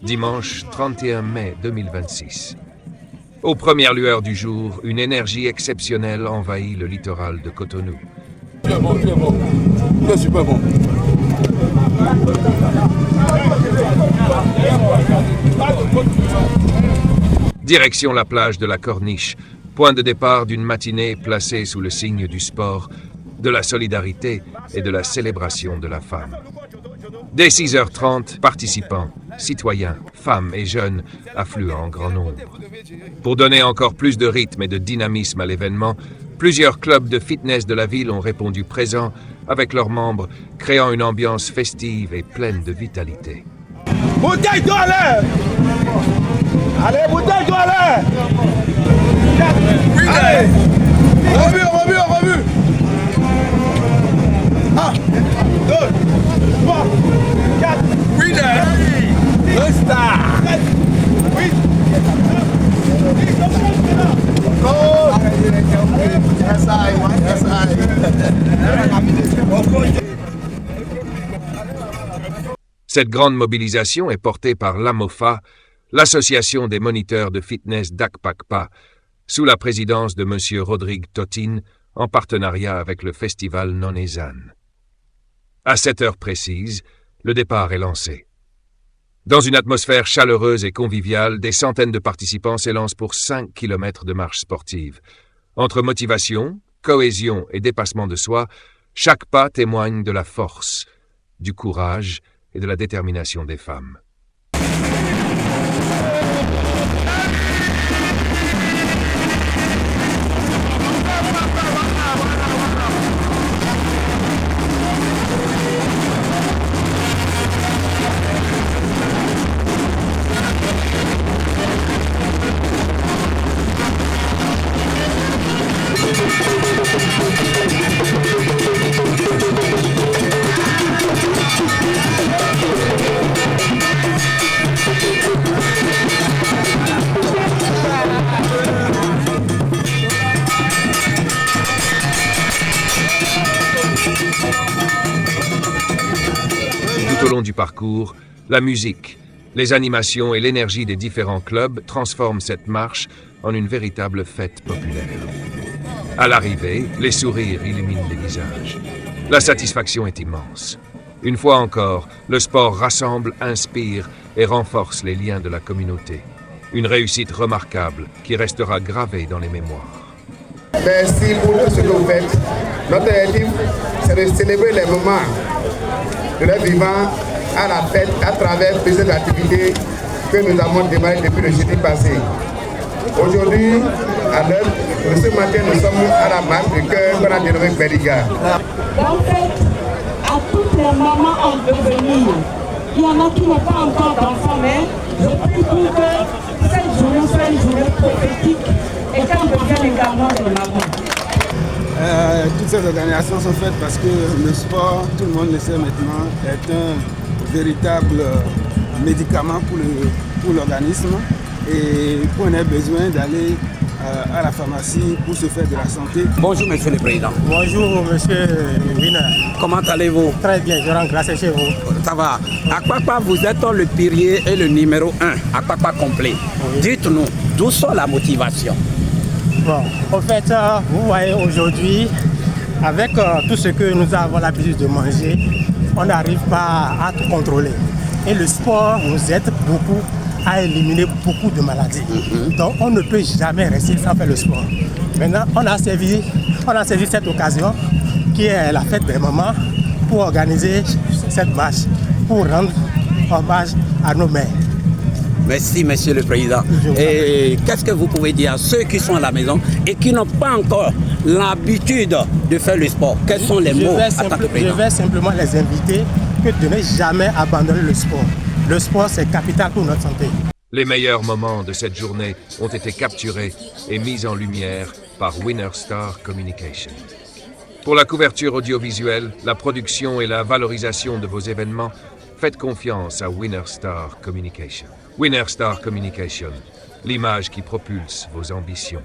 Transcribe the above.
Dimanche 31 mai 2026. Aux premières lueurs du jour, une énergie exceptionnelle envahit le littoral de Cotonou. Tu es bon, tu es bon. Tu es super bon. Direction la plage de la Corniche, point de départ d'une matinée placée sous le signe du sport, de la solidarité et de la célébration de la femme. Dès 6h30, participants, citoyens, femmes et jeunes affluent en grand nombre. Pour donner encore plus de rythme et de dynamisme à l'événement, plusieurs clubs de fitness de la ville ont répondu présents avec leurs membres, créant une ambiance festive et pleine de vitalité. Bouteille d'eau à l'air! Allez, bouteille d'eau à l'air! Allez! Revue! 1, 2, 3, 4, oui, le star! Oui! Cette grande mobilisation est portée par l'AMOFA, l'association des moniteurs de fitness d'Akpakpa, sous la présidence de M. Rodrigue Totin, en partenariat avec le festival Nonezan. À 7 heures précises, le départ est lancé. Dans une atmosphère chaleureuse et conviviale, des centaines de participants s'élancent pour 5 km de marche sportive. Entre motivation, cohésion et dépassement de soi, chaque pas témoigne de la force, du courage et de la détermination des femmes. Tout au long du parcours, la musique, les animations et l'énergie des différents clubs transforment cette marche en une véritable fête populaire. À l'arrivée, les sourires illuminent les visages. La satisfaction est immense. Une fois encore, le sport rassemble, inspire et renforce les liens de la communauté. Une réussite remarquable qui restera gravée dans les mémoires. Merci pour tout ce que vous faites. Notre objectif, c'est de célébrer les moments de leur vivant à la fête à travers plusieurs activités que nous avons démarrées depuis le jeudi passé. Aujourd'hui, à l'heure de ce matin, nous sommes à la marche du cœur qu'on a dénommé Beriga. En fait, à toutes les mamans en devenir, il y en a qui n'ont pas encore d'enfants, mais je prie pour que cette journée soit une journée prophétique et qu'elle devienne également des mamans. Toutes ces organisations sont faites parce que le sport, tout le monde le sait maintenant, est un véritable médicament pour l'organisme et qu'on a besoin d'aller à la pharmacie pour se faire de la santé. Bonjour Monsieur le Président. Bonjour Monsieur Wiener. Comment allez-vous? Très bien, je rends grâce chez vous. Ça va. Akpakpa, vous êtes le pilier et le numéro 1, Akpakpa complet. Oui. Dites-nous, d'où sont la motivation? Bon, en fait, vous voyez aujourd'hui, avec tout ce que nous avons l'habitude de manger, on n'arrive pas à tout contrôler. Et le sport nous aide beaucoup à éliminer beaucoup de maladies. Donc on ne peut jamais rester sans faire le sport. Maintenant, on a saisi cette occasion qui est la fête des mamans pour organiser cette marche, pour rendre hommage à nos mères. Merci, Monsieur le Président. Et qu'est-ce que vous pouvez dire à ceux qui sont à la maison et qui n'ont pas encore l'habitude de faire le sport? Quels sont les mots à tant que président? Je vais simplement les inviter que de ne jamais abandonner le sport. Le sport, c'est capital pour notre santé. Les meilleurs moments de cette journée ont été capturés et mis en lumière par Winner Star Communication. Pour la couverture audiovisuelle, la production et la valorisation de vos événements, faites confiance à Winner Star Communication. Winner Star Communication, l'image qui propulse vos ambitions.